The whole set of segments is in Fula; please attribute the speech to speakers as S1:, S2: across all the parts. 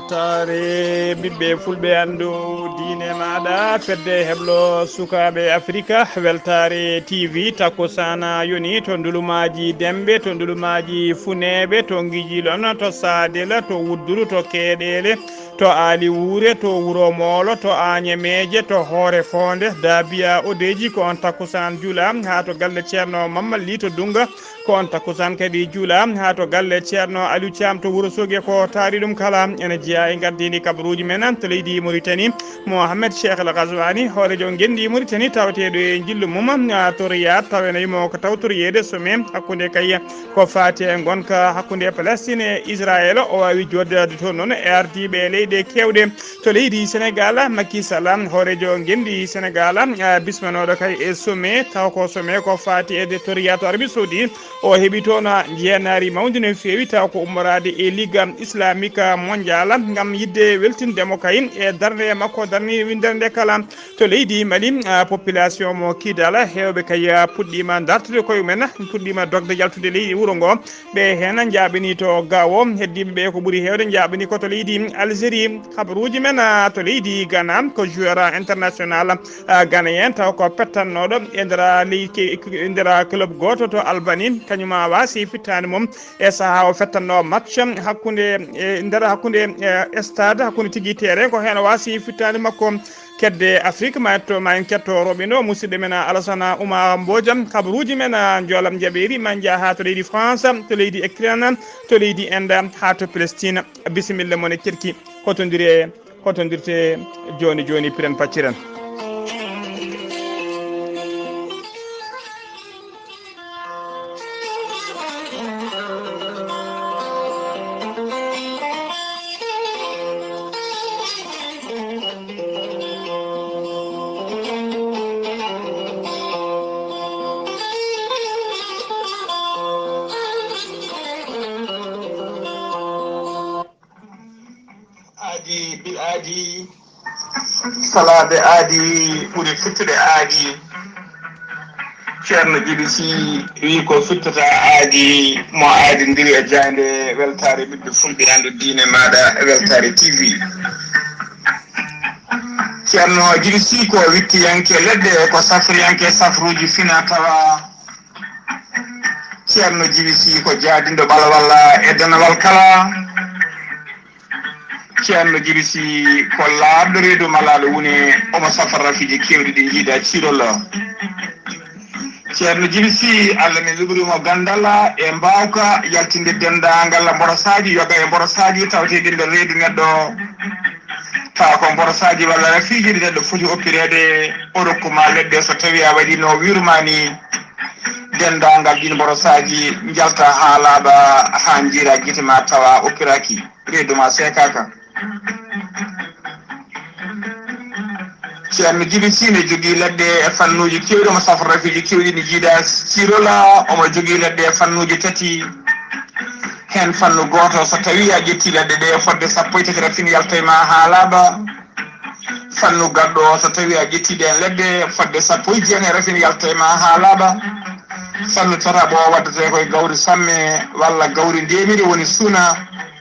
S1: weltare ɓiɓɓe fulɓe andu diine maɗa fedde heblo sukaɓe africa weltare tv takkusana yoni to ndulumaji dembe to ndulumaji funeɓe to guijilon to sadela to wudduru to keeɗele to aali wuure to wuro moolo to añemeje to hoore fonde dabiya odeji ko on takkusan juula ha to galle ceerno mamadli to dunga ko on takkusan kadi juula ha to galle ceerno aliou thiam to wuuro sogue ko taari ɗum kala ene jeeya e gardini kabaruji men to leydi mauritanie mohamed cheikh el ghazwani hoorejo gendi mauritanie tawateɗo e jillu mum to riyad taw ene yimo ko taw to riyede somme hakkude kay ko faati e gonka hakkude palestine e israel o wawi joddade toon noon e ardiɓe leyɗe kewɗe to leydi sénégal Macky Sall hoorejo gendi sénégal bismanoɗo kay e somme taw ko somme ko faati e to riyad to arabie saoudite o heeɓi toon jeenari mawde no feewi taw ko ummorade e ligue islamique mondial gam yidde weltindemo kay e darde makko darni winderde kala to leydi mali population mo kidala hewɓe kay puɗɗima dartude koye mumen puɗɗima dogde jaltude leydi wuuro ngo ɓe hen jaɓini to gawo heddiɓeɓe ko ɓuuri hewde jaɓini ko to leydi algérie habaruji men to leydi Ghana ko joueur international ghanéen taw ko pettannoɗo e ndera club goto to Albanie kañuma wasi fittade mum e saaha o fettanno match hakkude e nder hakkude stade hakkude tigui terrain ko hen wasi fittade makko kedde afrique ma en kettoroɓe no musidɗo men Alassane Oumar Mbodjam kabaruji men jolam jaɓeri ma jaa ha to leydi France to leydi Ukraine to leydi Inde ha to Palestine bisimilla mon e kirki hotodirte joni piren pacciren
S2: aadi salade aadi ɓuuri fittude aadi ceerno Djiby Sy wi ko fittata aadi mo aadidiri e jande weltare ɓiɓɓe fulɓe andu diine maɗa weltare tv ceerno Djiby Sy ko wittiyanke leɗɗe ko safriyanke safruji fina tawa ceerno Djiby Sy ko jaadindo ɓala walla e denawal kala ceerno Djiby Sy ko laaɓɗo reedu malaɗo woni omo safara rafiji kewɗi ɗi jiiɗa cirol ceerno Djiby Sy Allah min luɓirimo gandal e mbawka yaltinde dendagal mborosaji yoga e mborosaji tawateɗi nder reedu neɗɗo tawa ko mborosaji walla rafiji ɗi neɗɗo foti oppirede o rokkuma leɗɗe so tawi a waɗi no wirmani dendagal ɗin mborosaji jalta ha laaɓa ha jira guite ma tawa oppiraki reedu ma sekaka ceerno Djiby Sy ne jogui leɗɗe e fannuji kewɗi omo safra rafiji kewɗi ne jiiɗa cirola omo jogui leɗɗe e fannuji tati hen fannu goto so tawi a ƴetti leɗɗe ɗe fodde sappo e tati rafini yalta e ma ha laaɓa fannu gaɗɗo so tawi a ƴetti ɗen leɗɗe fodde sappo e jeenayi rafini yalta e ma ha laaɓa fannu tataɓo waddete koye gawri samme walla gawri ndemiri woni suuna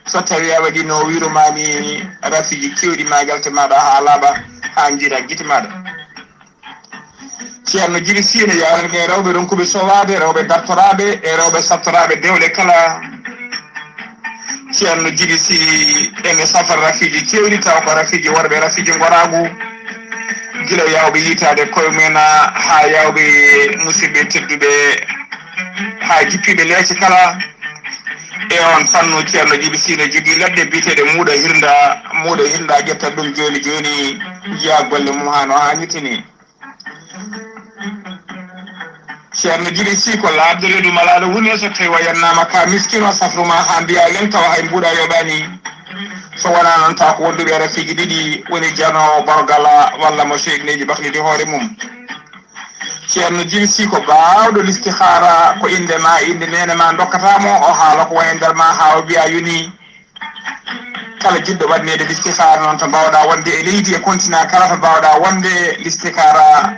S2: so tawi a waɗi no wirumani rafiji kewɗi ma yalta maɗa ha laaɓa ha jira guite maɗa ceerno Djiby Sy ne yaranɓe rewɓe ronkuɓe sowade rewɓe dartoraɓe e rewɓe sattoraɓe dewɗe kala ceerno Djiby Sy ene safara rafiji kewɗi taw ko rafiji worɓe rafiji goragu guila yawɓe yitade koye mumen ha yawɓe musidɓe tedduɓe ha jippiɓe leece kala e on fannu ceerno Djiby Sy ne jogui leɗɗe biteɗe muuɗa hirda ƴetta ɗum joni jiya golle mum ha no hannirtini ceerno Djiby Sy ko labde reedu malaɗo woni so tawi wayannama ka miskino safruma ha mbiya len tawa hay mbuɗa yoɓani so wona noon taw ko wonduɓe e rafiji ɗiɗi woni jano borgala walla mo cheikneji bahlidi hoore mum ceerno Djiby Sy ko bawɗo listihara ko inde nene ma dokkatamo o haala ko woni nder ma ha o mbiya yoni kala jiɗɗo waɗnede listihara noon to mbawɗa wonde e leydi e continent kala to mbawɗa wonde listihara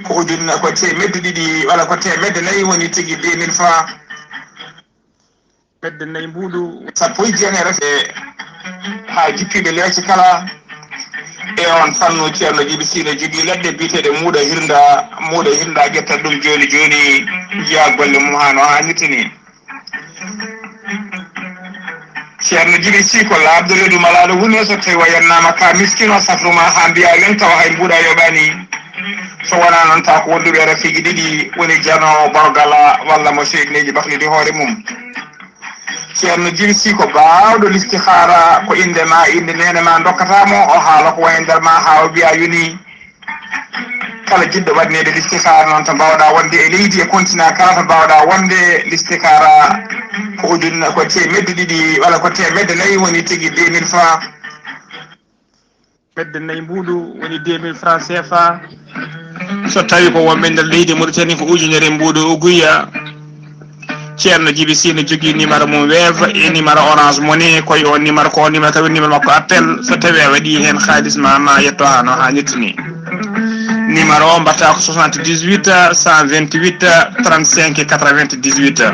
S2: ko ujunna ko temedde ɗiɗi walla ko temedde nayyi woni tigui 2000 francs medde nayyi mbuɗu sappo e jeenayi rafde ha jippiɓe leece kala e on fannu ceerno Djiby Sy ne jogii leɗɗe biyeteɗe muuɗa hirnda ƴettat ɗum joni joni jiya golle mum ha no hannirta ni. ceerno Djiby Sy ko labde reedu malaɗo wune so tawi wayannama ka miskino safruma ha mbiya len tawa hay mbuuɗa yoɓani so wona noon taw ko wonduɓe rafiji ɗiɗi woni janowo borgala walla mo seydineji bahlidi hoore mum. ceerno Djiby Sy ko bawɗo listihara ko inde ma inde nene ma dokkatamo o haala ko woni nder ma ha o mbiya yoni kala jiɗɗo waɗnede listihara noon to mbawɗa wonde e leydi e continent kala to mbawɗa wonde listihara ko ujunna ko temedde ɗiɗi walla ko temedde nayyi woni tigui 2000 francs medde nayyi mbuɗu woni 2000 francs CFA. so tawi ko wonɓe nder leydi Mauritanie ko ujunere mbuɗu uguya. ceerno Djiby Sy ne jogui numéro mum Wave e numéro Orange Money koye o numéro ko numéro tawi numéro makko appel so tawi a waɗi hen haalis ma yetto ha no hannirta ni. numéro o mbatta ko 78 128 35 98.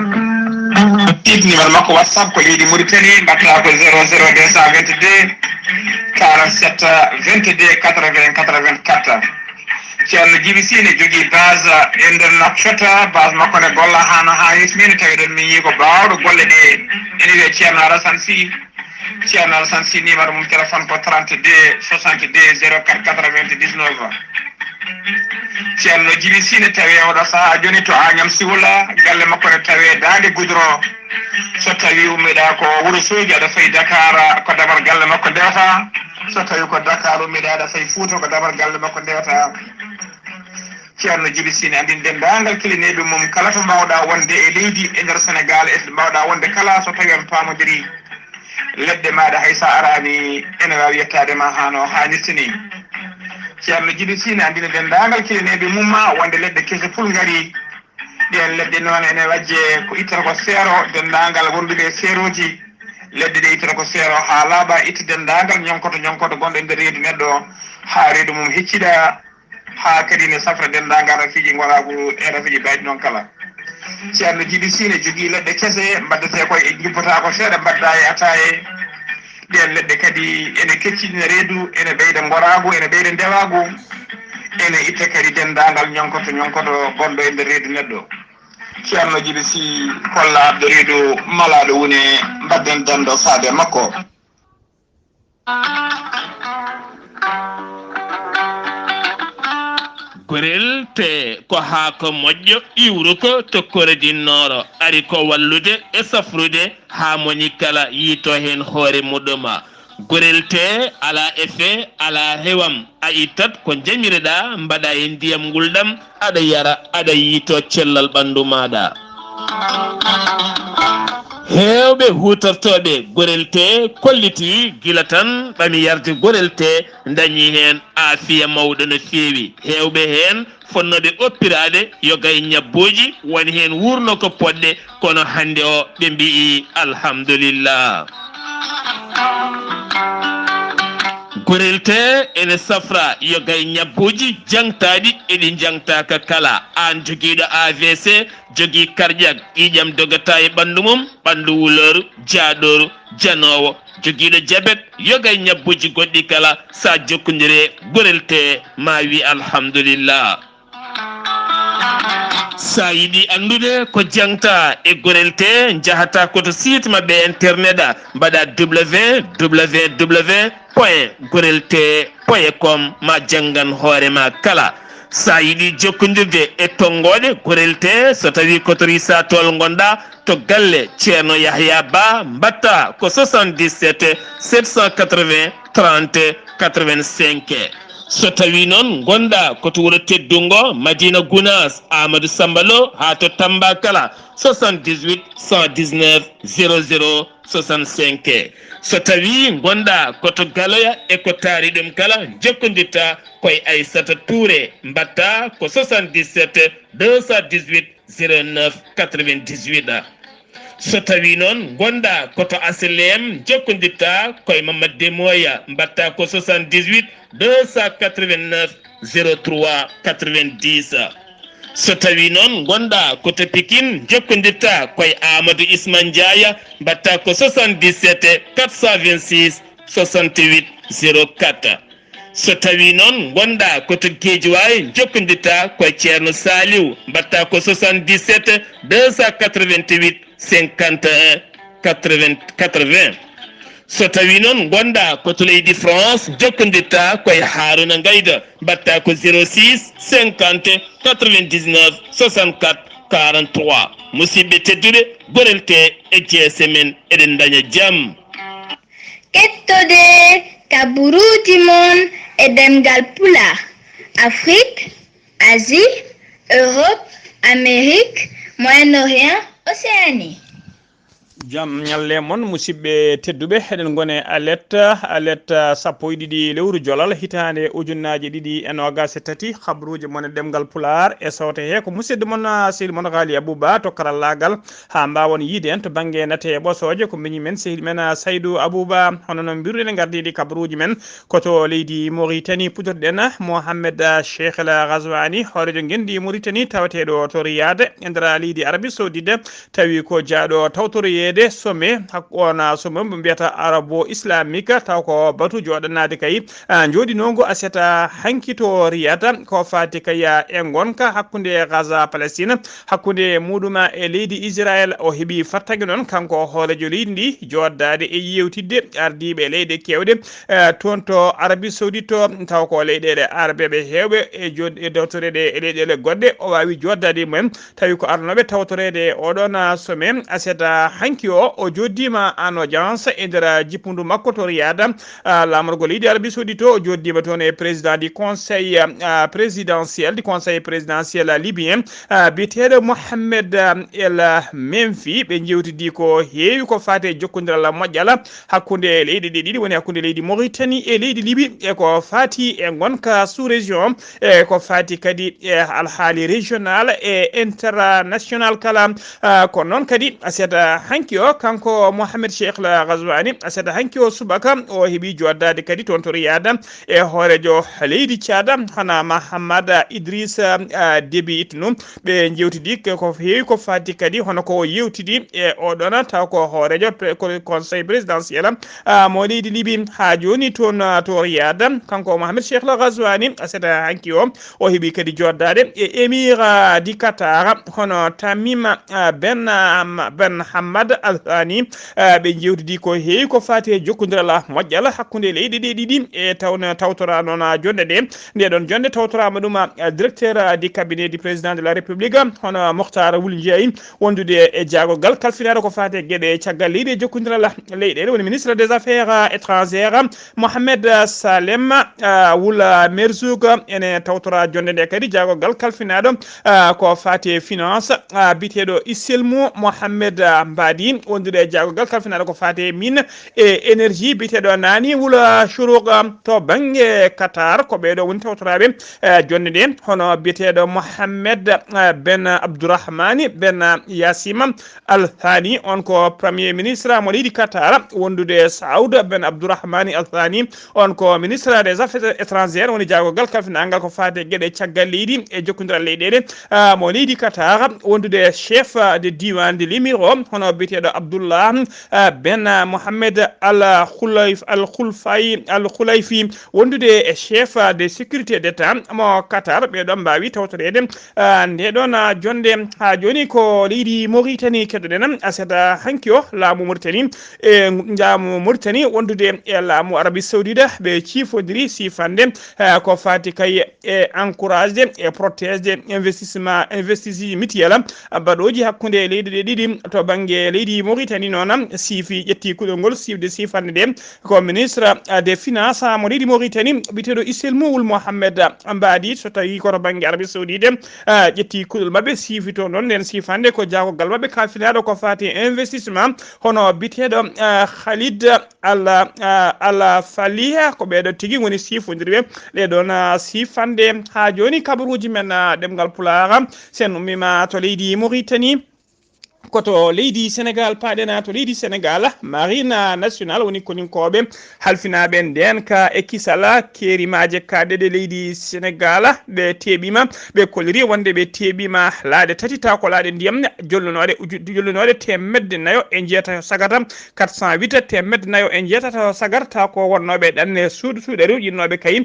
S2: numéro makko WhatsApp ko leydi Mauritanie mbatta ko 00222 47 22 80 84. ceerno Djiby Sy ne jogii base e nder Nouakchott base makko ne golla ha no hannirta ni. tawiɗen min yi ko bawɗo golle ɗe ene wiye ceerno Alassane Sy. ceerno Alassane Sy numéro mum téléphone ko 32 62 04 99. ceerno Djiby Sy ne tawi oɗo saaha joni to Agnam Siwla galle makko ne tawi Dande Goudron. so tawi ummiɗa ko Wourossogui aɗa fayi Dakar ko dabar galle makko ndewata. so tawi ko Dakar ummiɗa aɗa fayi Fouta ko dabar galle makko ndewata. ceerno Djiby Sy ne andini dendagal kilineɓe mum kala to mbawɗa wonde e leydi e nder Sénégal e mbawɗa wonde kala so tawi on pamodiri leɗɗe maɗa hay sa arani ene wawi yettade ma ha no hannirta ni. ceerno Djiby Sy ne andini dendagal kilineɓe mumma wonde leɗɗe kese pul ngari. ɗen leɗɗe noon ene wajje ko ittata ko seero dendagal wonduɓe seeroji leɗɗe ɗe ittata ko seero ha laaɓa itta dendagal ñonkoto gonɗo e nder reedu neɗɗo ha reedu mum hecciɗa ha kadi ne safra dendagal rafiji goragu e rafiji bayɗi noon kala. ceerno Djiby Sy ne jogui leɗɗe kese mbaddete koye jippata ko seeɗa mbadda e ataye. ɗen leɗɗe kadi ene kecciɗina reedu ene ɓeyda goragu ene ɓeyda ndewagu ene itta kadi dendagal ñonkoto gonɗo e nder reedu neɗɗo. ceerno Djiby Sy kollaɗo reedu malaɗo wune mbadden dando faade makko.
S3: gorel te ko haako moƴƴo iwru ko tokkore dinnoro ari ko wallude e safrude ha moni kala yiito hen hoore muɗuma. gorel te ala effet ala hewam a ittat ko jamireɗa mbaɗa e ndiyam ngulɗam aɗa yara aɗa yiito cellal ɓandu maɗa. hewɓe hutortoɓe gorel te kolliti gila tan ɓami yarde gorel te dañi hen aafiya mawɗo no feewi. hewɓe hen fonnoɓe oppirade yogay ñabboji woni hen wurno ko poɗɗe kono hande o ɓe mbi'i alhamdulillah. gorel te ene safra yogay ñabbuji jangtaɗi eɗi jangtaka kala. an joguiɗo AVC jogui cardiaque ƴiƴam dogata e ɓandu mum ɓandu wuleur jaaɗoru janowo joguiɗo diabete yogay ñabbuji goɗɗi kala sa jokkodire gorel te ma wi alhamdulillah. sa yiɗi andude ko jangta e gorel te jahata koto site mabɓe internet a mbaɗa www.gorelte.com ma jangan hoorema kala. sa yiɗi jokkodirde e tongoɗe gorel te so tawi kotori sa tol gonɗa to galle ceerno Yahya Ba mbatta ko 77 780 30 85. so tawi noon gonɗa koto wuuro teddungo Madina Gounas Amadou Sambalo ha to Tamba kala 78 119 00 65. so tawi gonɗa koto Galoya e ko taari ɗum kala jokkodirta koye Aissata Touré mbatta ko 77 218 09 98. so tawi noon gonɗa koto aslem jokkodirta koye Mamadou Demoya mbatta ko 78 289 03 90. so tawi noon gonɗa koto Pikine jokkodirta koye Amadou Isman Diaya mbatta ko 77 426 68 04 so tawi noon gonɗa koto Guédiawaye jokkodirta koye ceerno Saliou mbatta ko 77 288 51 80 so tawi noon gonɗa koto leydi France jokkodirta koye Haruna Gayda mbatta ko 06 50 99 64 43 musidɓe tedduɓe gorelte e jeese men eɗen daña jaam
S4: kettode kaburuji mon e ɗemngal pulaar Afrique, Asie, Europe, Amérique, Moyen-Orient, Océanie.
S1: jam ñalle mon musidɓe tedduɓe eɗen gone aletta sappo e ɗiɗi lewru jolal hitande ujunnaji ɗiɗi e nogas e tati habruji mon e ɗemgal pulaar e sawte he ko musidɗo mon sehil mon Ghalii Abuu to karallagal ha mbawon yiide en to banggue nate e ɓosoje ko miñi men sehil men Saydou Abouba hono noon mbirɗen gardiɗi kabruji men koto leydi Mauritanie putorɗen Mohamed Cheikh El Ghazouani horejo gendi Mauritanie tawateɗo to Riyad e nder leydi Arabie Saoudite tawi ko jaaɗo tawtoroyede somme hakkona somme ɓe mbiyata arabo islamique taw ko batu joɗanade kay joɗinongo aseta hankito Riyad ko fati kay e gonka hakkude Gaza Palestine hakkude muɗuma e leydi Israël o heeɓi fattage noon kanko hoorejo leydi ndi joddade e yewtidde ardiɓe leyɗe kewɗe toon to Arabie Saoudite to taw ko leyɗele arabeɓe hewɓe e joɗi e dawtorede e leyɗele goɗɗe o wawi joddade mumen tawi ko arnoɓe tawtorede oɗon somme aseta hanki o joddima en audience e nder jippudu makko to Riyad lamorgo leydi Arabie Saoudite o joddima toon e président du conseil présidentiel libyen biyeteɗo Mohamed El Menfi ɓe jewtidi ko heewi ko fate jokkodiral moƴƴal hakkude leydi ɗiɗi woni hakkude leydi Mauritanie e leydi Libye e ko fati e gonka sous région e ko fati kadi e alhaali régional e international kala ko noon kadi aseta hanki o kanko Mohamed Cheikh El Ghazouani aseta hanki o subaka o heeɓi joddade kadi toon to Riyad e hoorejo leydi Tchad hana Mahamad Idriss Déby Itno ɓe jewtidi ko heewi ko fati kadi hono ko yewtidi e oɗon taw ko hoorejo conseil présidentiel mo leydi Libye ha joni toon to Riyad kanko Mohamed Cheikh El Ghazouani aseta hanki o heeɓi kadi joddade e émir di Qatar hono Tamim Ben Hamad Al Thani ɓe jewtidi ko heewi ko fati e jokkodiral moƴƴal hakkude leyɗe ɗe ɗiɗi e tawtora noon jonde ɗe ndeɗon jonde tawtorama ɗum directeur du cabinet du président de la république hono Mokhtar Wul Ndiaye wondude e jaagogal kalfinade ko fati e gueɗe caggal leydi e jokkodiral leyɗele woni ministre des affaires étrangères Mohamed Salem Wul Merzoug ene tawtora jonde nde kadi jaagogal kalfinaɗo ko fati e finance biteɗo Isselmou Mohamed Mbadi wondude e jaagogal kalfinaɗo ko fati e mine e énergie biteɗo nani Wula Chourouk to banggue Qatar ko ɓeɗo woni tawtoraɓe jonde ɗe hono biteɗo Mohamed Ben Abdourahmani Ben Yassima Al Thani on ko premier ministre mo leydi Qatar wondude Saoud Ben Abdourahmani Al Thani on ko ministre des affaires étrangères woni jaagogal kalfinagal ko fati gueɗe caggal leydi e jokkodiral leyɗele mo leydi Qatar wondude chef de diwan de l'émiro hono biteɗo Abdoullah Ben Mohamed Al Khulaifi wondude e chef de sécurité d'état mo Qatar ɓeɗon mbawi tawtorede ndeɗon jonde ha joni ko leydi Mauritanie keddoɗen aseta hanki o laamu Mauritanie e jaamu Mauritanie wondude e laamu Arabie Saoudite ɓe cifodiri sifande ko fati kay e encouragé e protégé investissement mutuel mbaɗoji hakkude leydi ɗe ɗiɗi to banggue leydi Mauritanie noon siifi ƴetti kuɗol ngol sifde sifande nde ko ministre des finances mo leydi Mauritanie biteɗo Isselmou Wul Mohamed Mbadi so tawi koto banggue Arabie Saoudite ƴetti kuɗol mabɓe siifi toon noon nden sifande ko jaagogal mabɓe kalfinaɗo ko fati investissement hono biteɗo Khalid Al Falih ko ɓeɗo tigui woni sifodirɓe ɗeɗon sifande ha joni kabaruji men ɗemgal pulaar sen ummima to leydi Mauritanie koto leydi Sénégal paɗena to leydi Sénégal marina national woni koninkoɓe halfinaɓe nden ka e kisala kerimaje kaɗeɗe leydi Sénégal ɓe teɓima ɓe koliri wonde ɓe teɓima laaɗe tati ta ko laaɗe ndiyam jollunoɗe temedde nayo e jeetato sagata 408 temedde nayo e jeetato sagarta ko wonnoɓe ɗanne suuɗeru yinnoɓe kay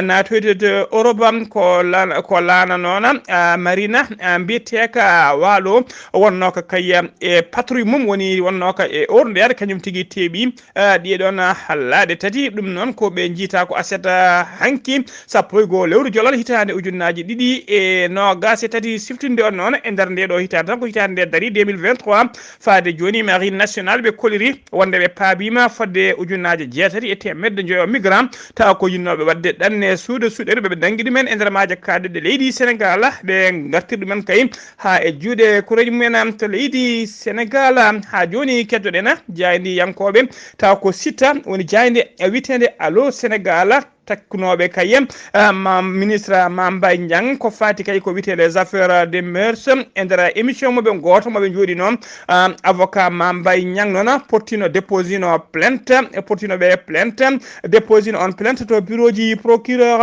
S1: natoyde Europe ko laana noon marina mbiyeteka waalo wonno ko kay e patrouille mum woni wonno ka e orndere kañum tigi teeɓi ɗiɗon laaɗe tati ɗum noon ko ɓe jiita ko aseta hanki sappo e goo lewru jolal hitande ujunnaji ɗiɗi e nogase tati siftinde on noon e nder nde ɗo hitande tan ko hitande nde dari 2023 faade joni marine nationale ɓe koliri wonde ɓe paabima fodde ujunnaji jeetati e temedde joyo migrant taw ko yinnoɓe wadde ɗanne suuɗere ɓeɓe dangi ɗumen e nder maaje kaɗeɗe leydi Sénégal ɓe gartir ɗumen kay ha e juuɗe kureji mumen to leydi Sénégal ha joni keddoɗen jaydi yankoɓe taw ko sitta woni jayde witede allo Sénégal takkunoɓe kayem ministre Mambay Ndiang ko fati kay ko wite les affaires des mœurs e nder émission moɓe goto moɓe jooɗi noon avocat Mambay Ndiang noon portino déposino plainte portinoɓe plainte déposino on plainte to bureau ji procureur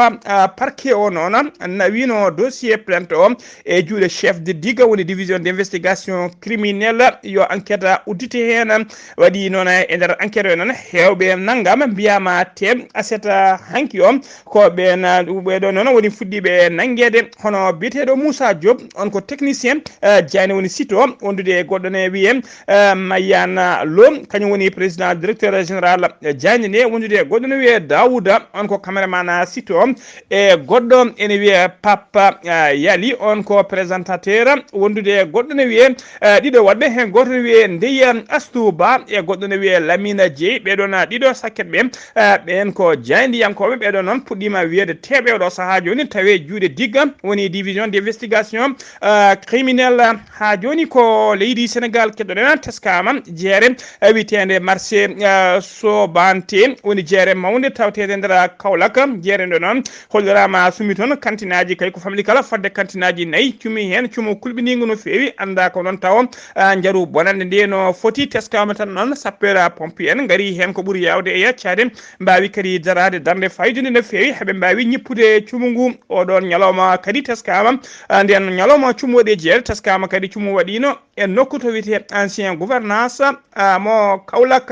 S1: parquet o noon nawino dossier plainte o e juuɗe chef de digue woni division d' investigation criminelle yo enquête uddite hen waɗi noon e nder enquête o noon hewɓe naggam mbiyama te aseta hanki on ko ɓeɗo noon woni fuɗɗiɓe nanguede hono biyeteɗo Moussa Diop on ko technicien jani woni site o wondude goɗɗo ne wiye Mayana Lo kañum woni président directeur général Diagne ne wondude goɗɗo ne wiye Daouda on ko caméraman site o e goɗɗo ene wiye Papa Yali on ko présentateur wondude goɗɗo ne wiye ɗiɗo waɗɓe hen goto ne wiye Ndeya Astouba e goɗɗo ne wiye Lamina Dieye ɓeɗon ɗiɗo sakket ɓe ɓen ko jayndiyankoɓe ɓeɗo noon puɗɗima wiyede teɓe oɗo saaha joni tawe juuɗe digga woni division d' investigation criminelle ha joni ko leydi Sénégal keɗoɗen teskama jeere witede marché Sobante woni jeere mawde tawtede nder Kaolack jeere nde noon hollirama sumi toon kantinaji kay ko famli kala fodde kantinaji nayyi cumi hen cumo kulɓinigo no fewi anda ko noon taw jaaru bonande nde no foti teskama tan noon sapeur pompier en gaari hen ko ɓuuri yawde e yeccade mbawi kadi darade darde faydude no fewi heɓe mbawi ñippude cumu ngu oɗon ñalawma kadi teskama nden ñalawma cumu waɗi jeere teskama kadi cumu waɗino e nokku to wiyete ancien gouvernance mo Kaolack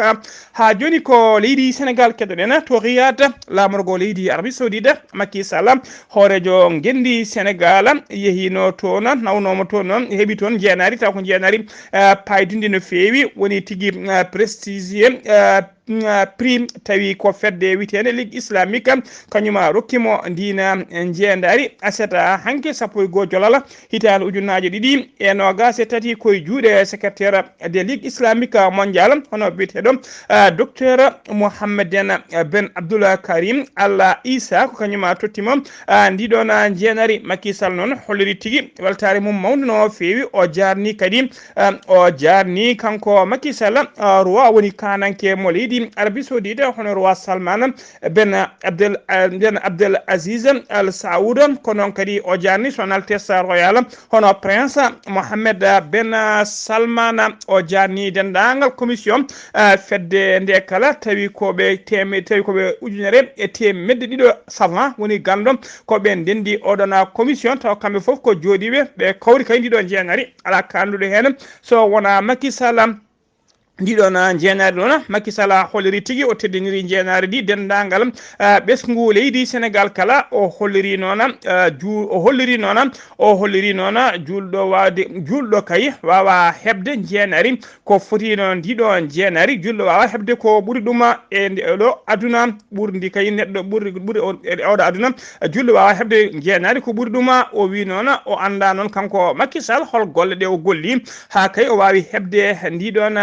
S1: ha joni ko leydi Sénégal keɗoɗen to Riyad lamorgo leydi Arabie Saoudite Macky Sall hoorejo gendi Sénégal yehino toon nawnomo toon noon heeɓi toon jeenari taw ko jeenari paydude no fewi woni tigui prestigieux prix tawi ko fedde witede ligue islamique kañuma rokkimo ndina jeendari aseta hanke sappo e goo jolal hitande ujunnaje ɗiɗi e nogas e tati koye juuɗe secrétaire de ligue islamique mondial hono biyeteɗo docteur Mouhammeden Ben Abdoul Karim Allah Issa ko kañuma tottimo ndiɗon jeenari Macky Sall noon holliri tigui weltare mum mawde no fewi o jarni kadi o jarni kanko Macky Sall roi woni kananke mo leydi Arabie Saoudite hono roi Salman Ben Abdel Aziz Al Saoud ko noon kadi o jarni son altesse royal hono prince Mohammed Ben Salman o jarni dendagal commission fedde nde kala tawi koɓe ujunere e temedde ɗiɗo savant woni gandom koɓe ndendi oɗon commission taw kamɓe foof ko jooɗiɓe ɓe kawri kay ndiɗo jeenari ala kanduɗo hen so wona Macky Sall ndiɗon jeenari noon Macky Sall holliri tigui o teddiniri jeenari ɗi dendagal ɓesgu leydi Sénégal kala o holliri noon julɗo wawde julɗo kay wawa hebde jeenari ko foti noon ndiɗo jeenari julɗo wawa hebde ko ɓuuri ɗum e ɗo aduna ɓurdi kay neɗɗo ɓuuri oɗo aduna julɗo wawa hebde jeenari ko ɓuuri ɗum o wi noon o anda noon kanko Macky Sall hol golle ɗe o golli ha kay o wawi hebde ndiɗon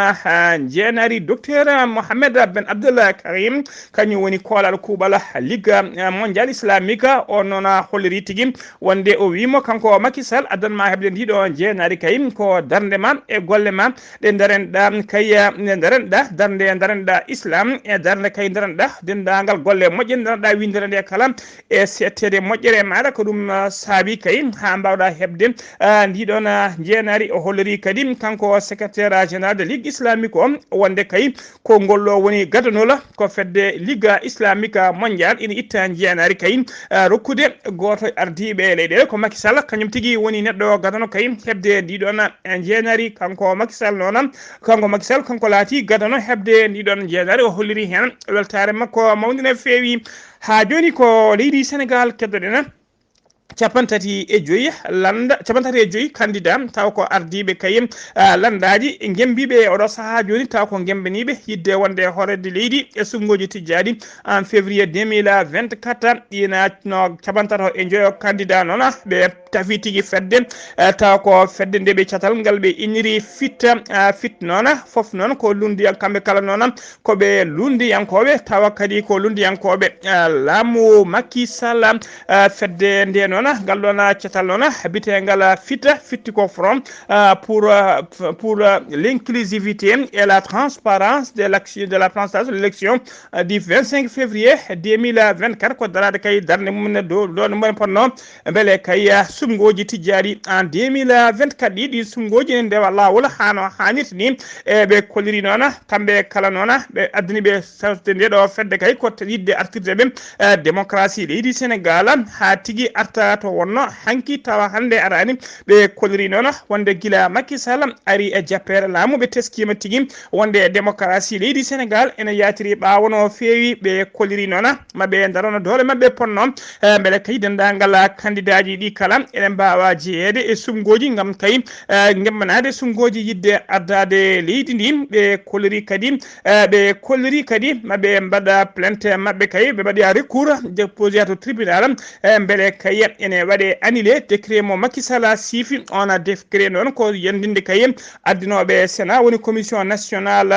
S1: jeenari docteur Mohamed Ben Abdullah Karim kañum woni kolal kuɓala ligue mondial islamique o noon holliri tigui wonde o wimo kanko Macky Sall addanma heɓde ndiɗo jeenari kay ko darde ma e golle ma ɗe darenɗa kay darenɗa darde darenɗa islam e darde kay darenɗa dendagal golle moƴƴe darenɗa windere nde kala e settede moƴƴere maɗa ko ɗum saabi kay ha mbawɗa heɓde ndiɗon jeenari o holliri kadi kanko secrétaire général de ligue islamique o wonde kay ko ngolɗo woni gadanola ko fedde ligue islamique mondial ina itta jeenari kay rokkude goto ardiɓe leyɗele ko Macky Sall kañum tigui woni neɗɗo gadano kay heɓde ndiɗon jeenari kanko Macky Sall noon kanko Macky Sall kanko laati gadano heɓde ndiɗon jeenari o holliri hen weltare makko mawde no feewi ha joni ko leydi Sénégal keddoɗen capantati e joyi landa capantati e joyi candidat taw ko ardiɓe kay landaji gembiɓe oɗo saaha joni taw ko gembaniɓe yidde wonde horede leydi e sumgoji tijjadi en février 2024 ina no capantato e joyo candidat noon ɓe tafi tigui fedde taw ko fedde nde ɓe catal ngal ɓe inniri fit noon foof noon ko lundiyan kamɓe kala noon koɓe lundiyankoɓe tawa kadi ko lundiyankoɓe laamu Macky Sall fedde nde noon ngal ɗon cetal noon bitegal fitti ko front pour l'inclusivité et la transparence de l'action de la présentation de l'élection du 25 février 2024 ko darade kay darde mum ɗo mon ponno beele kay sumgoji tijjari en 2024 ɗiɗi sumgoji ne ndewa lawol hano hannirta ni e ɓe kolliri noon kamɓe kala noon ɓe addani ɓe sawte ndeɗo fedde kay ko yidde artirde ɓe démocratie leydi Sénégal ha tigui arta to wonno hanki tawa hande arani ɓe kolliri noon wonde guila Macky Sall ari e jappere laamu ɓe teskima tigui wonde démocratie leydi Sénégal ene yatiri ɓawo no feewi ɓe kolliri noon maɓe darono doole mabɓe ponno beele kay dendagal candidat ji ɗi kala ene mbawa jeeyede e sumgoji gam kay gemmanade sumgoji yidde addade leydi ndi ɓe kolliri kadi maɓe mbaɗa plainte mabɓe kay ɓe mbaɗi recours déposé to tribunal beele kay ene waɗe annulé décret mo Macky Sall siifi on décret noon ko yandinde kay addinoɓe Sénat woni commission nationale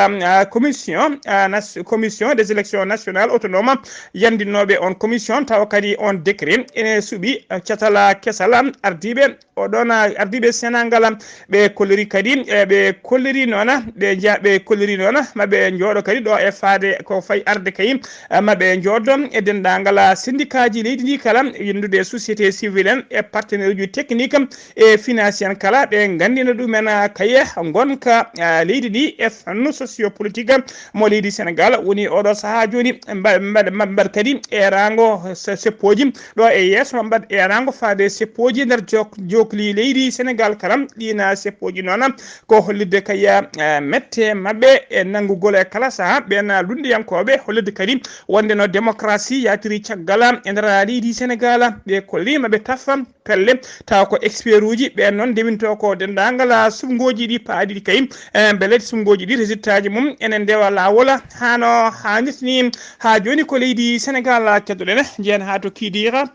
S1: commission des élections nationales autonome yandinoɓe on commission taw kadi on décret ene suuɓi catala kesal ardiɓe oɗon ardiɓe Sénat ngal ɓe kolliri kadi ɓe kolliri noon ɓe kolliri noon maɓe jooɗo kadi ɗo e faade ko fayi arde kay maɓe jooɗo e dendagal syndicat ji leydi ndi kala yendude société civile en e partenaire uji technique e financier kala ɓe gandino ɗumen kaye gonka leydi ndi e fannu sociopolitique mo leydi Sénégal woni oɗo saaha joni mbaɗ kadi e rango seppoji ɗo e yeeso mbaɗ e rango faade seppoji nder jokli leydi Sénégal kala ɗina seppoji noon ko hollidde kaya mette mabɓe e nanggugol e kala saaha ɓen lundiyankoɓe hollidde kadi wonde no démocratie yatiri caggal e nder leydi Sénégal ɓe kollima ɓe tafa pelle taw ko expert uji ɓen noon ndewinto ko dendagal sumgoji ɗi paaɗiɗi kay beele sumgoji ɗi résultat ji mum enen ndewa lawol hano hannirtani ha joni ko leydi Sénégal keddoɗen jeen ha tokkidira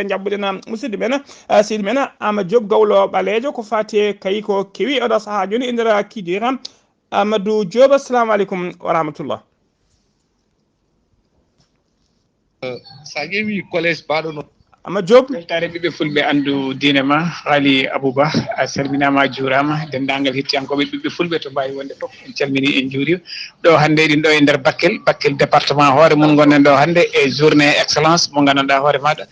S1: jabɓuɗen musidɗo men seydi men Amadou Diop gawlo ɓalejo ko fate kay ko kewi oɗo saaha joni e nder kidira Amadou Diop assalamu aleykum wa rahmatullah
S5: sa ƴeewi collège baɗo no
S1: Amadou Diop
S6: weltare ɓiɓɓe fulɓe andu diine ma Ghalii Abuu a salminama juurama dendagal hettiyankoɓe ɓiɓɓe fulɓe to mbawi wonde foof en calmini en juuri ɗo hande eɗin ɗo e nder Bakel département hoore mum gonɗen ɗo hande e journée excellence mo gandanɗa hoore maɗa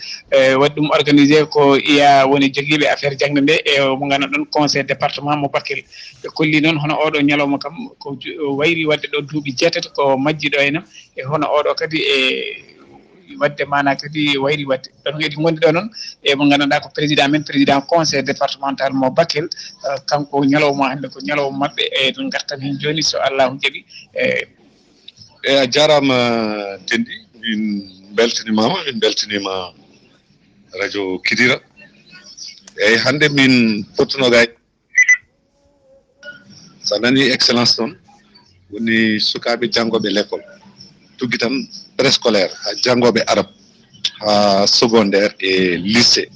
S6: waɗi ɗum organisé ko iya woni joguiɓe affaire jangde nde e mo gandanɗa ɗon conseil département mo Bakel ɓe kolli noon hono oɗo ñalawma kam ko wayri wadde ɗo duuɓi 7 ko majji ɗo henna e hono oɗo kadi e wadde mana kadi wayri wadde ɗon eɗi gondi ɗo noon e mo gandanɗa ko président conseil départemental mo Bakel kanko ñalawma hande ko ñalawma mabɓe e ɗum gartan hen joni so Allahu jaaɓi
S5: e a jarama Dendi min beltanima radio Kidira eyyi hande min pottunoga sa nani excellence noon woni sukaɓe janggoɓe l'école tugui tan préscolaire ha janggoɓe arabe ha secondaire et lycée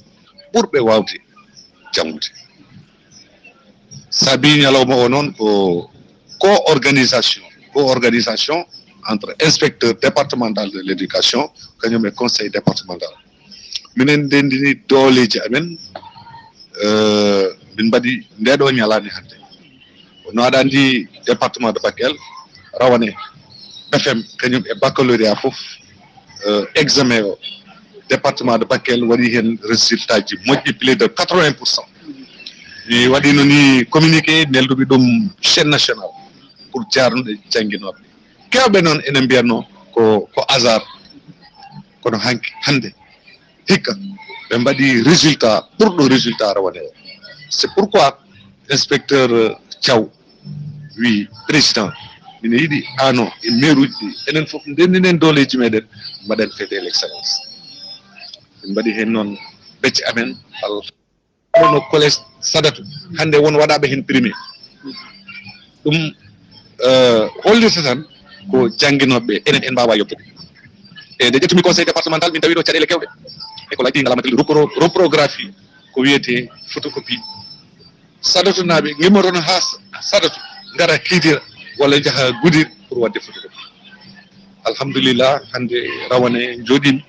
S5: ɓurɓe wawde janggude saabi ñalawma o noon ko co-organisation entre inspecteur départemental de l'éducation kañum e conseil départemental minen dendini dooleji amen min mbaɗi ndeɗo ñalani hande no aɗa andi département de Bakel rawane BFM kañum e baccalauréat fof examen o département de Bakel waɗi hen résultat ji moƴƴi plus de 80%. Mi waɗino ni communiqué nelduɓe ɗum chaîne nationale pour jarnude jangguinoɓe kewɓe noon enen mbiyatno ko hasard kono hande hikka ɓe mbaɗi résultat ɓurɗo résultat rawane o. C'est pourquoi inspecteur Thiaw wi président mine yiɗi ano e maire uji ɗi enen fof ndendinen dooleji meɗen mbaɗen fête l'excellence min mbaɗi hen noon becce amen no collège Sadatu hande won waɗaɓe hen primé ɗum hollirta tan ko jangguinoɓe enen en mbawa yobbude e nde ƴettumi conseil départemental min tawi ɗo caɗele kewɗe école aji ngalamateli reprographie ko wiyete photocopie Sadatu naaɓe gimmotono ha Sadatu gara kiidira walla jaaha Goudir pour wadde photocopie alhamdulillah hande rawane joɗimi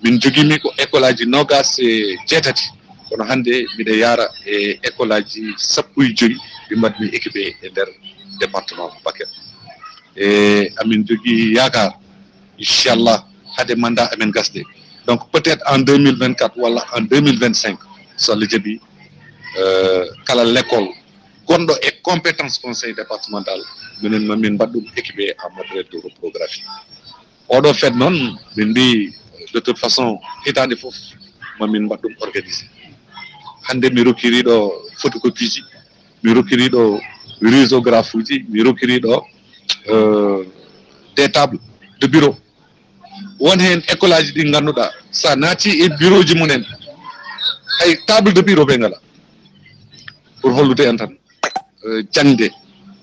S5: min joguimi ko école aji nogas e jeetati kono hande mbiɗa yaara e école aji sappo e joyi ɗi mbaɗmi équipé e nder département Bakel e amin jogui yakar inchallah hade mandat amen gasde donc peut être en 2024 walla en 2025 so Allah jaaɓi kala l'école gonɗo e compétence conseil départemental minen mamin mbaɗ ɗum équipé en matériel de reprographie oɗo fed noon min mbi de toute façon hitande foof mamin mbaɗ ɗum organisé hande mi rokkiriɗo photocopie ji mi rokkiriɗo risographe uji mi rokkiriɗo des tables de bureau won hen école aji ɗi ganduɗa sa naati e bureau ji munen hay table de bureau ɓe ngala pour hollude en tan jangde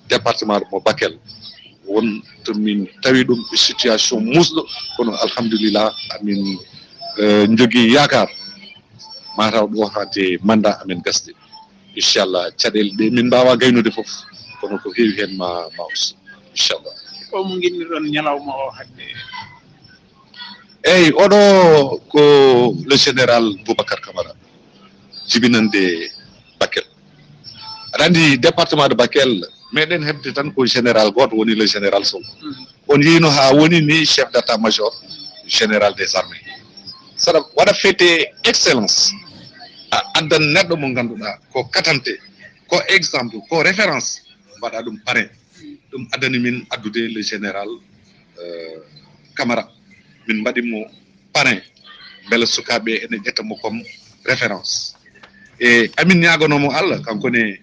S5: département mo Bakel won to min tawi ɗum situation musɗo kono alhamdulillah amin jogui yakar mataw ɗo hade mandat amen gasde inchallah caɗele ɗe min mbawa gaynude foof kono ko heewi hen ma us inchallah
S6: o mo guinniɗon ñalawma o hande
S5: eyyi oɗo ko le général Boubacar Camara jibinande Bakel aɗa andi département de Bakel meɗen hebde tan ko général goto woni le général Sow on yino ha woni ni chef d' état major général des armées saɗa waɗa fête excellence a addan neɗɗo mo ganduɗa ko katante ko exemple ko référence mbaɗa ɗum parrain ɗum addani min addude le général Camara min mbaɗimo parrain beele sukaɓe ene ƴettamo comme référence e amin ñagonomo Allah kankone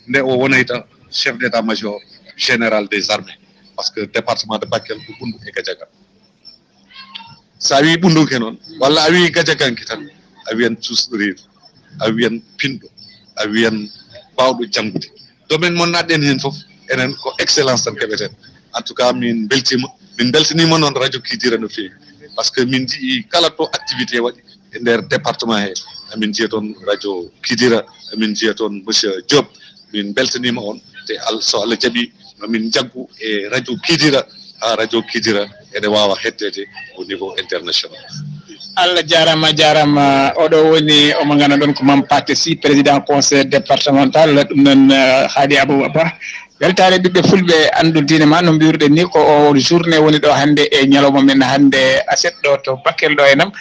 S5: nde o wonayta chef d' état major général des armées par ce que département de Bakel ko ɓundu e Gadiaga sa wi ɓunduke noon walla a wi Gadiaganki tan a wiyan cusɗoriɗo a wiyan pinɗo a wiyan bawɗo janggude domaine mo natɗen hen foof enen ko excellence tan keɓeten en tout cas min beltima min beltanima noon radio Kidira no feewi par ce que min jii kala to activité waɗi e nder département he amin jiiya toon radio Kidira amin jiiya toon monsieur Diop min beltanima on te so Allah jaaɓi mamin jaggu e radio Kidira ha radio Kidira ene wawa hettede au niveau international.
S6: Allah jarama oɗo woni omo ganduɗon ko Mame Pathé Sy président conseil départemental ɗum noon Ghalii Abuu weltare ɓiɓɓe fulɓe andu diine ma no mbiruɗen ni ko o journée woni ɗo hande e ñalawma men hande aset ɗo to Bakel ɗo enam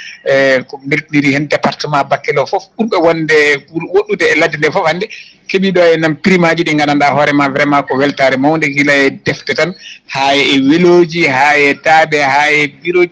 S6: ko beltiniri hen département Bakel o foof ɓurɓe wonde woɗɗude e ladde nde foof hande keeɓi ɗo enam primaji ɗi gandanɗa hoorema vraiment ko weltare mawde guila e defte tan ha e weloji ha e taaɓe ha e bureau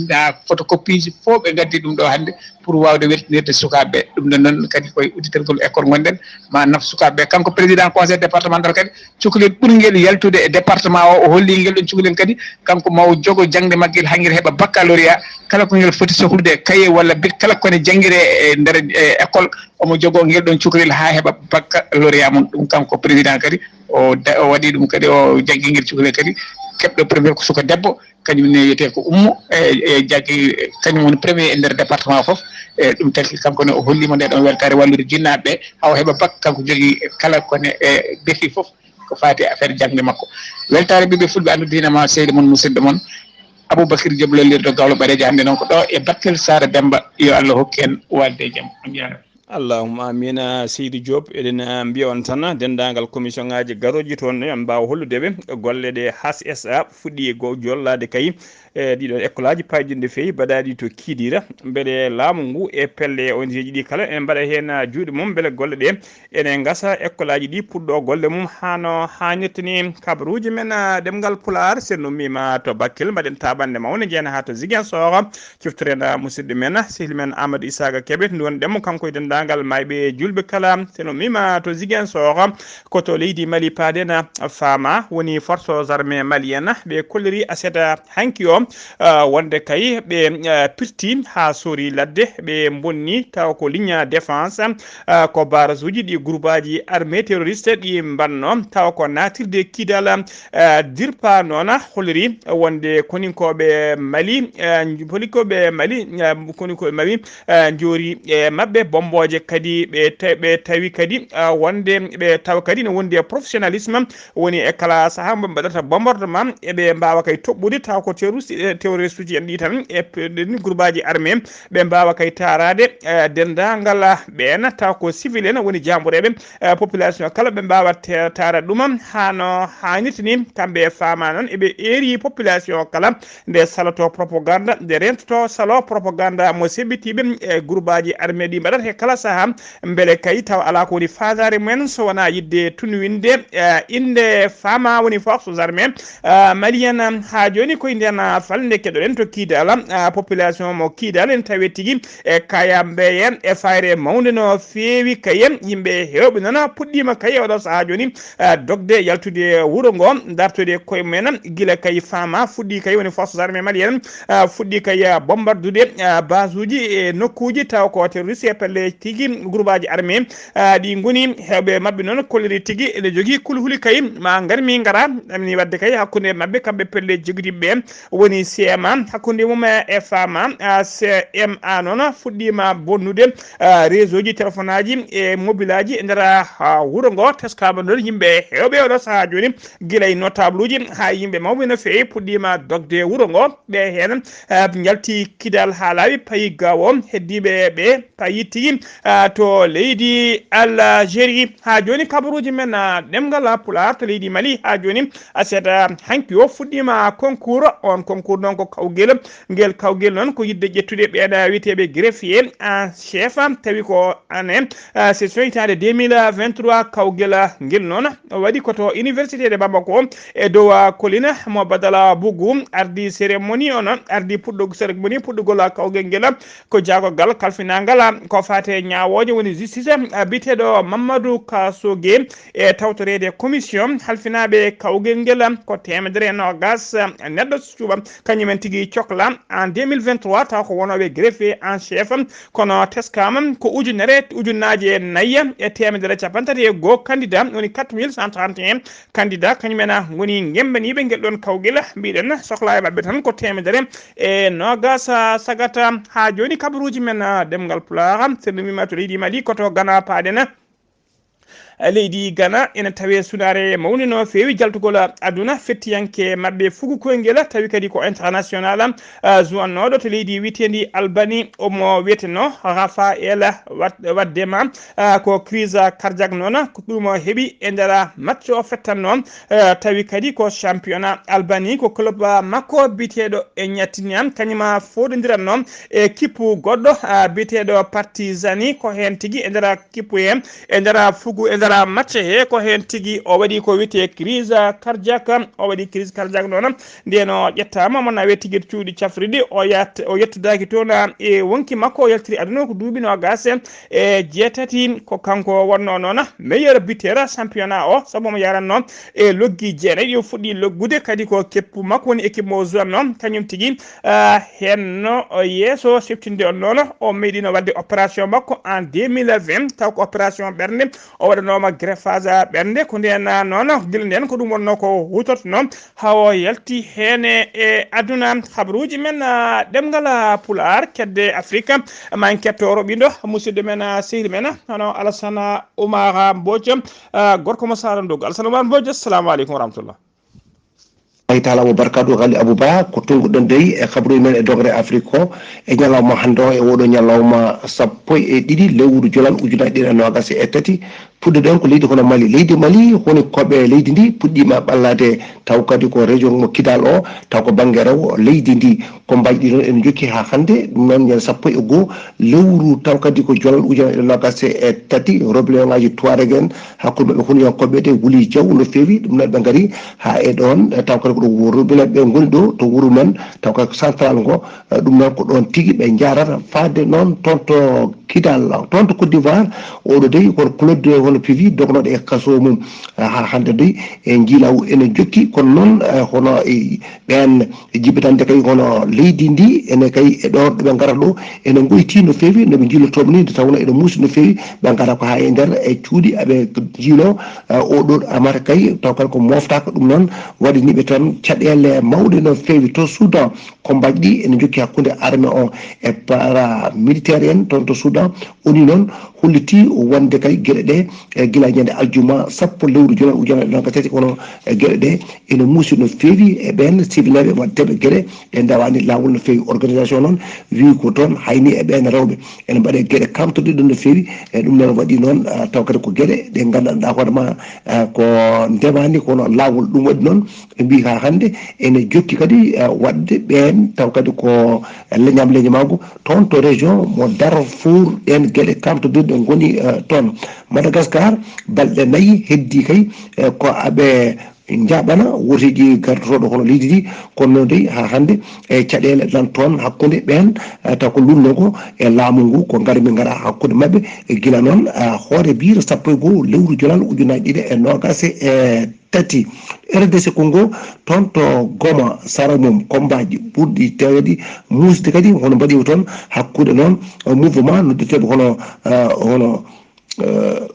S6: ɗa photocopie ji fof ɓe gaddi ɗum ɗo hande pour wawde weltinirde sukaɓeɓe ɗum ɗo noon kadi koye udditorgol école gonɗen ma naf sukaɓeɓe kanko président conseil départemental kadi cukalel ɓurguel yaltude e département o holli ngel ɗon cukalel kadi kanko mawo jogo jangde magguel hanguel heeɓa baccalauréat kala ko ngel foti sohlude cahier walla bic kala kone jangguire e nder école omo jogo ngel ɗon cukalel ha heeɓa baccalauréat mum ɗum kanko président kadi o waɗi ɗum kadi o jaggi ngel cukalel kadi keɓɗo premier ko suka debbo kañum ne wiyete ko ummo e jaggi kañum woni premier e nder département foof e ɗum taki kanko ne o hollimo nde ɗon weltare wallude jinnaɓeɓe haw heeɓa bac kanko jogui kala kone e défi foof ko faati affaire jangde makko weltare ɓiɓɓe fulɓe andu diina ma seydi mon musidɗo mon Aboubacry Diop lolirɗo gawlo ɓaɗeji hannde noon ko ɗo e Bakel Sara Demba yo Allah hokku en walde e jaam on jarama
S1: allahumma amina Seydi Diop eɗen mbiya on tan dendagal commission ngaji garoji toon en mbawa holludeɓe golle ɗe HSA fuɗɗi go jollade kay ɗiɗon école aji payɗinde feewi mbaɗaɗi to Kidira beele laamu ngu e pelle ONG ji ɗi kala en mbaɗa hen juuɗe mum beele golle ɗe ene gasa école aji ɗi puɗɗo golle mum hano hannirta ni kabaruji men ɗemgal pulaar sen ummima to Bakel mbaɗen taɓande mawde jeena ha to Ziguinchor ciftoren musidɗo men sehli men Amadou Isaga Kébé ndon ɗemmo kanko e dendagal mayɓe julɓe kala sen ummima to Ziguinchor koto leydi Mali paadena fama woni force aux armées malienne ɓe kolliri aseta hanki o wonde kay ɓe pirti ha sori ladde ɓe bonni taw ko ligne défense ko barrage uji ɗi groupe aji armée terroriste ɗi mbanno taw ko natirde kidal dirpa noona holliri wonde koninkoɓe Mali koninkoɓe Mali jori e mabɓe bomboje kadi ɓe tawi kadi wonde ɓe taw kadi ne wondi professionnalisme woni e kala saaha mo mbaɗata bombardement eɓe mbawa kay toɓɓude taw ko terroriste uji en ɗi tan e ni groupe aji armé ɓe mbawa kay tarade dendagal ɓen taw ko civil en woni jambureɓe population kala ɓe mbawa tarade ɗum hano hannirta ni kamɓe fama noon eɓe eri population kala nde saloto propagande nde rentoto salo propagande mo sebbitiɓe e groupe aji armé ɗi mbaɗata e kala saaha beele kay taw ala ko woni fadare mumen so wona yidde tunwinde inde fama woni forces armées malienne ha joni koye nden falde keɗoɗen to Kidal population mo Kidal en tawi tigui e kayamɓe en e fayre mawde no feewi kayen yimɓe hewɓe noon puɗɗima kay oɗo saaha joni dogde yaltude wuuro ngo dartude koye mumen guila kay fama fuɗɗi kay woni forces armées malienne fuɗɗi kay bombardude base uji e nokkuji taw ko terroriste e pelle tigui groupe aji armé ɗi goni hewɓe mabɓe noon kolliri tigui ene jogui kulhuli kay ma garmi gara ɗamni wadde kay hakkude mabɓe kamɓe pelle joguiɗiɓe woni CMA hakkude mum e fama CMA noon fuɗɗima bonnude réseau ji téléphone aji e mobile aji e nder wuuro ngo teskama noon yimɓe hewɓe oɗo saaha joni guila e notable uji ha yimɓe mawɓe no fewi puɗɗima dogde wuuro ngo ɓe hen jalti Kidal ha laaɓi payi gawo heddiɓe ɓe payi tigui to leydi Algérie ha joni kabaruji men ɗemgal pulaar to leydi Mali ha joni aseta hanki o fuɗɗima concours on concours noon ko kawguel guel kawguel noon ko yidde ƴettude ɓeeɗa wiyeteɓe greffier en chef tawi ko ane session hitande 2023 kawguel guel noon waɗi koto université de Bamako e dow colline mo badala Bougou ardi cérémonie on ardi cérémonie puɗɗugol kawguel guel ko jagogal kalfinagal ko fate ñawoje woni justice biteɗo Mamadou Kassogué e tawtorede commission halfinaɓe kawguel guel ko temedere nogas neɗɗo cuuɓa kañumen tigui cohla en 2023 taw ko wonoɓe greffier en chef kono teskama ko ujunnaje nayyi e temedere capantati e goho candidat woni 4131 candidat kañumen goni gembaniɓe guel ɗon kawguel mbiɗen sohla e mabɓe tan ko temedere e nogas sagata ha joni kabaruji men ɗemgal pulaar sen mima to leydi Mali koto Gana paɗen leydi Ghana ene tawi sunare mawni no fewi jaltugol aduna fettiyanke mabɓe fugu koyngel tawi kadi ko international jowannoɗo to leydi witendi Albanie omo wiyeteno Rafael waddema ko crise cardiaque noon ko ɗum heeɓi e nder match o fettanno tawi kadi ko championnat Albanie ko club makko biteɗo e ñattiniam kañuma fododiranno e kippu goɗɗo biteɗo Partizani ko hen tigui e nder kippu he e nder fugu e nder match he ko hen tigui o waɗi ko wiyete crise cardiaque o waɗi crise cardiaque noon ndeno ƴettama mona wiye tigui cuuɗi cafriɗi o yettudaki toon e wonki makko o yaltiri aduna ko duuɓi nogas e jeetati ko kanko wonno noon meilleur buteur championnat o saabu mo yaranno e loggi jeenayɗi o fuɗɗi loggude kadi ko keppu makko woni équipe mo jowanno kañum tigui henno yeeso siftinde on noon o meeɗino wadde opération makko en 2020 taw ko opération ɓernde o waɗano wiyanoma greffage ɓernde ko nden noon guila nden ko ɗum wonno ko hutoto noon hawo yalti hene e aduna habaruji men ɗemgal pulaar kedde afrique ma kettoro ɓiɗo musidɗo men sehil men hono Alassane Oumar Mbodj gorko mo sarandogo Alassane Oumar Mbodj assalamu aleykum wa rahmatullah.
S7: ay taala mo barkatu Ghalii Abuu ko tunguɗon dey e kabaruji men e dogre afrique ko e ñalawma hande o e oɗo ñalawma 12 lewru jolal ujunaje ɗiɗi e nogas e tati puɗɗo ɗon ko leydi hono Mali. Leydi Mali woni koɓe leydi ndi puɗɗima ɓallade taw kadi ko région mo Kidal o taw ko banggue rewo leydi ndi ko mbaɗi ɗi ɗon ene jokki ha hande ɗum noon ñande 12 lewru taw kadi ko jolal ujunaje ɗiɗi nogas e tati rébellion ngaji Touareg en hakkude mabɓe hunyankoɓe de Wuli Diaw no fewi ɗum noon ɓe gaari ha e ɗon taw kadi ko ɗo wuro ɓe goni ɗo to wuuro men taw kadi central ngo ɗum noon ko ɗon tigui ɓe jarata fadde noon toon to Kidal toon to Côte d'Ivoire oɗo dey kono Claude hono pivi dognoɗo e kaso mum ha hande dey e jiilaw ene jokki kono noon hono ɓen jibitande kay hono leydi ndi ene kay e ɗon ɗoɓe garata ɗo ene goyti no fewi noɓe jiilotoɓe ni tawno ene muusi no fewi ɓe gara ko ha e nder e cuuɗi eɓe jiilo oɗo amata kay taw kadi ko moftaka ɗum noon waɗiniɓe tan caɗele mawɗe no fewi to Soudan ko mbaɗɗi ene jokki hakkude armée o e paramilitaire en toon to Soudan oni noon holliti wonde kay gueɗe ɗe e guila ñande aljuma 10 lewru jolal ujunaje ɗiɗi tati kono gueɗe ɗe ene muusi no fewi e ɓen civileɓe waddeɓe gueɗe ɗe dawani lawol no fewi organisation noon wi ko toon hayni e ɓen rewɓe ene mbaɗe gueɗe kamtoɗe ɗon no fewi e ɗum noon waɗi noon taw kadi ko gueɗe ɗe gandanɗa hoorema ko ndemani kono lawol ɗum waɗi noon ɓe mbi ha hande ene jokki kadi wadde ɓen taw kadi ko leñam leñamago toon to région mo Darfour ɗen gueɗe kamtoɗe ɗe goni toon Madagascar balɗe 4 heddi kay ko aɓe jaɓana wotiji gardotoɗo hono leydi ndi kono noon dey ha hande e caɗele nan toon hakkude ɓen taw ko lunnogo e laamu ngu ko garmi gara hakkude mabɓe e guila noon hoyre-biir 12 lewru jolal ujunaje ɗiɗi e nogas e tati RDC Congo toon to Goma sara mum combaji ɓurɗi tewedi musde kadi hono mbaɗima toon hakkude noon mouvement noddeteɓe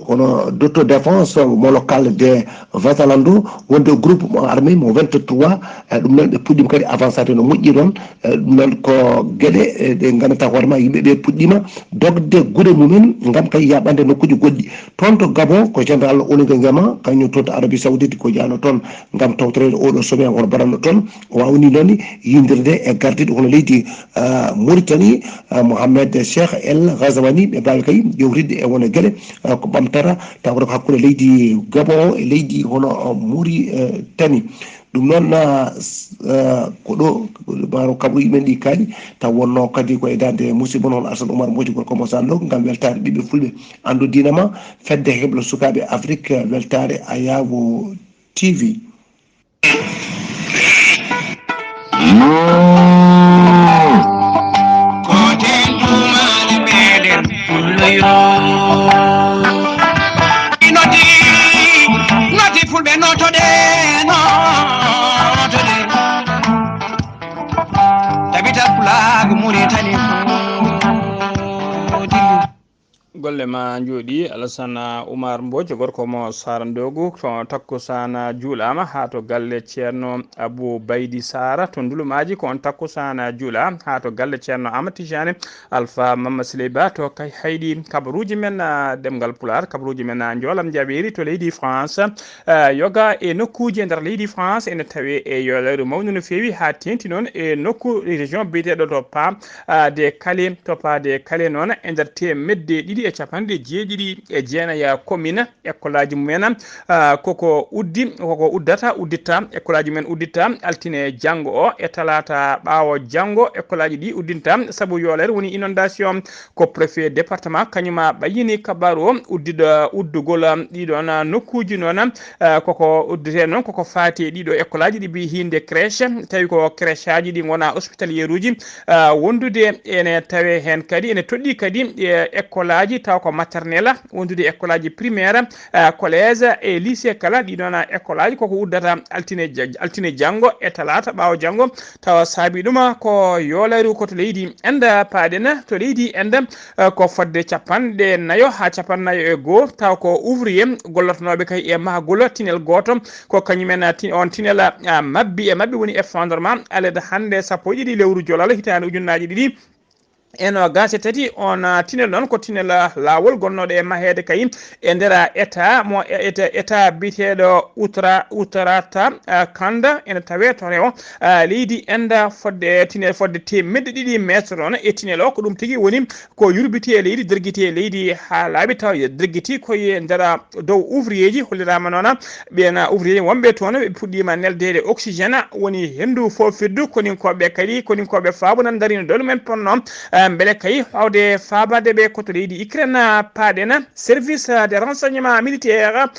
S7: hono d'autodéfense mo local de Vatalando wonde groupe armé mo 23 ɗum noon ɓe puɗɗima kadi avancade no moƴƴi ɗon ɗum noon ko gueɗe ɗe gandata hoorema yimɓeɓe puɗɗima dogde guure mumen gam kay yaɓande nokkuji goɗɗi toon to Gabon ko général Olinga Nguema kañum toon to Arabie Saoudite ko jano toon gam tawtorede oɗo sommet hono baɗanno toon o wawni noon yindirde e gardiɗo hono leydi Mauritanie Mohamed Cheikh El Ghazouani ɓe mbawi kay jewtidde e wone gueɗe ko ɓamtara tawata ko hakkude leydi Gabon e leydi hono Mauritanie ɗum noon ko ɗo maro kabaruji men ɗi kaaɗi taw wonno kadi ko e dande musidɓe noon Alassane Oumar Mbodj gorko mo sanɗo gam weltare ɓiɓɓe fulɓe andu dinama fedde heblo sukaɓe Afrique weltare Ayawo TV.
S8: Noti fulɓe notoɗe tabital pulaar Mauritanie
S1: golle ma jooɗi Alassane Oumar Mbodj gorko mo sarandogu to takkusana juulama ha to galle ceerno Abou Baydi Sara to ndulumaji ko on takkusana juula ha to galle ceerno Amadou Tijani Alpha Mama Sileyba to kay hayɗi kabaruji men ɗemgal pulaar kabaruji men jolam jaɓeri to leydi France yoga e nokkuji e nder leydi France ene tawe e yolere mawnu no fewi ha tenti noon e nokku région biyeteɗo to pa de Calais to pa de Calais noon e nder temedde ɗiɗi e capanɗe jeeɗiɗi e jeenaya commune école aji mumen koko udditta école aji men udditta altine janggo o e talata ɓaawo janggo école aji ɗi uddinta saabu yolere woni inondation ko préfet département kañuma ɓayini kabaru o uddugol ɗiɗon nokkuji noon koko uddite noon koko faati ɗiɗo école aji ɗi mbi hinde crèche tawi ko crèche aji ɗi gona hospitaliére uji wondude ene tawe hen kadi ene toɗɗi kadi école aji taw ko maternelle wondude école aji primaire collège et lycée kala ɗiɗon école aji koko uddata altine janggo e talata ɓawo janggo tawa saabi ɗuma ko yoolari ko to leydi enda paaɗen to leydi enda ko fodde capanɗe nayo ha capannayo e goho taw ko ouvrier gollotonoɓe kay e mahgol tinel goto ko kañumen on tinel mabbi woni effondrement alede hande sappo e ɗiɗi lewru jolal hitande ujunnaji ɗiɗi eno gase tati on tinel noon ko tinel lawol gonnoɗo e mahede kay e nder état mo état biteɗo outrata kanda ene tawe to rewo leydi enda fodde tinel fodde temedde ɗiɗi métre on e tinel o ko ɗum tigui woni ko yurbiti e leydi derguiti e leydi ha laaɓi taw derguiti koye nder dow ouvrier ji hollirama noon ɓen ouvrier ji wonɓe toon ɓe puɗɗima neldede oxygéne woni hendu fofirdu koninkoɓe kadi koninkoɓe faabu nan darino dolu men ponno beele kay hawde fabade ɓe koto leydi Ukraine paaɗen service de renseignement militaire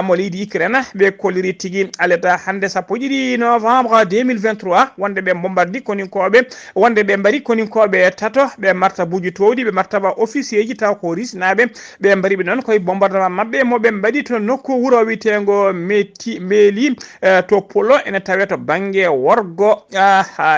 S1: mo leydi Ukraine ɓe kolliri tigui aleta hande sappo ɗiɗi novembre 2023 wonde ɓe bombardi koninkoɓe wonde ɓe mbari koninkoɓe tato ɓe martabuji towɗi ɓe martaba officier ji taw ko risnaɓe ɓe mbariɓe noon koye bombardement mabɓe moɓe mbaɗi to nokku wuuro witego meeli to polo ene tawe to banggue worgo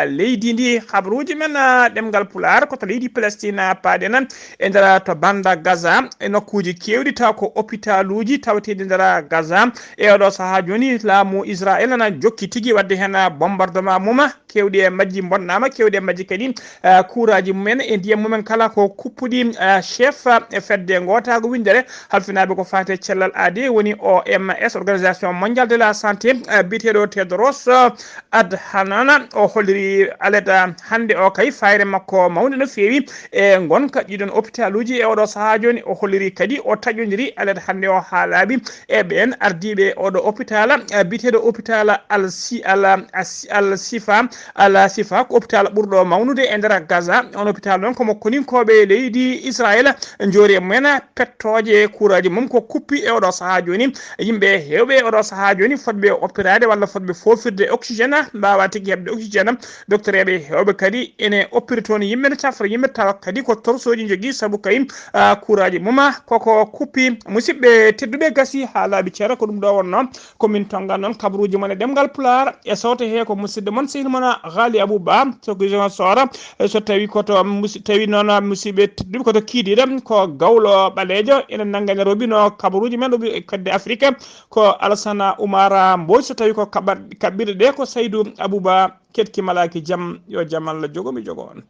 S1: leydi ndi habaruji men ɗemgal pulaar koto leydi Palestine paaɗen e nder to banda Gaza e nokkuji kewɗi taw ko hôpital uji tawteɗi nder Gaza e oɗo saaha joni laamu Israël na jokki tigui wadde hen bombardement muma kewɗi e majji bonnama kewɗi e majji kadi couraji mumen e ndiyam mumen kala ko kuppuɗi chef e fedde gotago windere halfinaɓe ko fate cellal AD woni OMS organisation mondiale de la santé biteɗo Tedros Adhanom o holliri aleda hande o kay fayre makko mawde no fewi e gonka ɗiɗon hôpital uji e oɗo saaha joni o holliri kadi o taƴodiri aleda hande o ha laaɓi e ɓen ardiɓe oɗo hôpital biteɗo hôpital al sifa ko hôpital ɓurɗo mawnude e nder Gaza on hôpital noon komo koninkoɓe leydi Israël joori e mumen pettoje couraji mum ko kuppi e oɗo saaha joni yimɓe hewɓe oɗo saaha joni fodɓe opérade walla fodɓe fofirde oxygéne mbawa tigui hebde oxygéne docteur eɓe hewɓe kadi ene oppiri toon yimɓe ne cafra yimɓe tawa kadi ko torsoji jogui saabu kay couraji muma koko kuppi musidɓe tedduɓe gasi ha laaɓi ceera ko ɗum ɗo wonno komin tongan noon kabaruji mon e ɗemgal pulaar e sawte he ko musidɗo moon sehil moon Ghalii Abuu so guison sora so tawi koto tawi noon musidɓe tedduɓe koto kiidiɗo ko gawlo ɓalejo ene nangane robino kabaruji men robi kadde Afrique ko Alassane Oumar Mbodj so tawi ko kaɓɓirɗe ɗe ko Saydou Abouba ketki malaki jaam yo jaam Allah jogo mi jogo on